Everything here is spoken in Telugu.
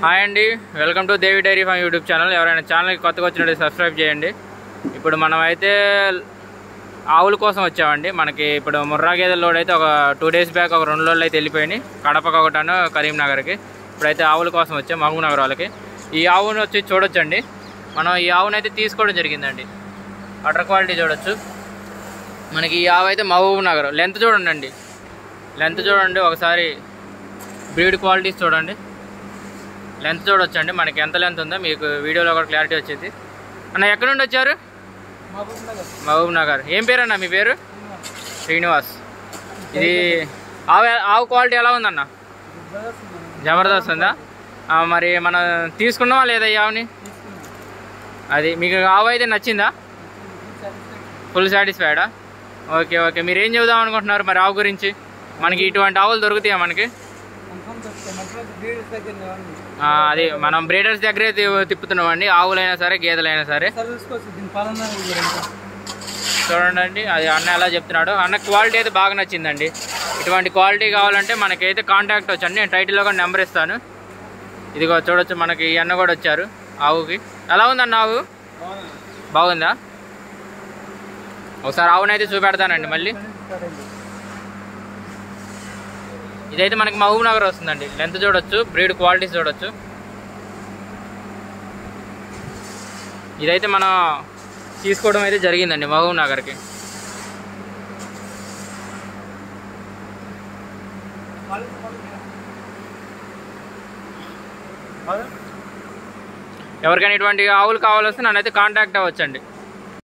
హాయ్ అండి, welcome to Devi dairy farm YouTube channel. ఎవరైనా ఛానల్కి కొత్తగా వచ్చినట్టు సబ్స్క్రైబ్ చేయండి. ఇప్పుడు మనం అయితే ఆవుల కోసం వచ్చామండి. మనకి ఇప్పుడు ముర్రా గేదెల లోడ్ అయితే ఒక 2 days బ్యాక్ ఒక 2 లోడ్లు అయితే వెళ్ళిపోయినాయి. కడపకు ఒకటాను, కరీంనగర్కి. ఇప్పుడైతే ఆవుల కోసం వచ్చాం, మహబూబ్ నగర్ వాళ్ళకి. ఈ ఆవును వచ్చి చూడొచ్చండి. మనం ఈ ఆవును అయితే తీసుకోవడం జరిగిందండి. అటర్ క్వాలిటీ చూడొచ్చు. మనకి ఈ ఆవు అయితే మహబూబ్ నగర్. లెంత్ చూడండి, లెంత్ చూడండి ఒకసారి. బ్రీడ్ క్వాలిటీస్ చూడండి, లెంత్ చూడొచ్చండి. మనకి ఎంత లెంత్ ఉందో మీకు వీడియోలో కూడా క్లారిటీ వచ్చింది. అన్న ఎక్కడి నుండి వచ్చారు? మహబూబ్ నగర్. ఏం పేరు అన్న మీ పేరు? శ్రీనివాస్. ఇది ఆవు క్వాలిటీ ఎలా ఉందన్న? జబర్దస్త్ ఉందా? మరి మనం తీసుకున్నావా లేదా ఈ ఆవుని? అది మీకు ఆవు అయితే నచ్చిందా? ఫుల్ సాటిస్ఫైడా? Okay okay. మీరు ఏం చెబుదాం అనుకుంటున్నారు మరి ఆవు గురించి? మనకి ఇటువంటి ఆవులు దొరుకుతాయా మనకి? అది మనం బ్రీడర్స్ దగ్గరే తిప్పుతున్నామండి. ఆవులైనా సరే గేదెలైనా సరే. చూడండి, అది అన్న ఎలా చెప్తున్నాడు. అన్న క్వాలిటీ అయితే బాగా నచ్చిందండి. ఇటువంటి క్వాలిటీ కావాలంటే మనకైతే కాంటాక్ట్ వచ్చండి. నేను టైటిల్లో కూడా నెంబర్ ఇస్తాను. ఇదిగో చూడొచ్చు, మనకి ఈ అన్న కూడా వచ్చారు ఆవుకి. ఎలా ఉందన్న ఆవు? బాగుందా? ఒకసారి ఆవునైతే చూపెడతానండి మళ్ళీ. ఇదైతే మనకి మహబూబ్ నగర్ వస్తుందండి. లెంత్ చూడొచ్చు, బ్రీడ్ క్వాలిటీస్ చూడొచ్చు. ఇదైతే మనం తీసుకోవడం అయితే జరిగిందండి మహబూబ్ నగర్కి. ఎవరికైనా ఇటువంటి ఆవులు కావాల్సి నన్నైతే కాంటాక్ట్ అవ్వచ్చండి.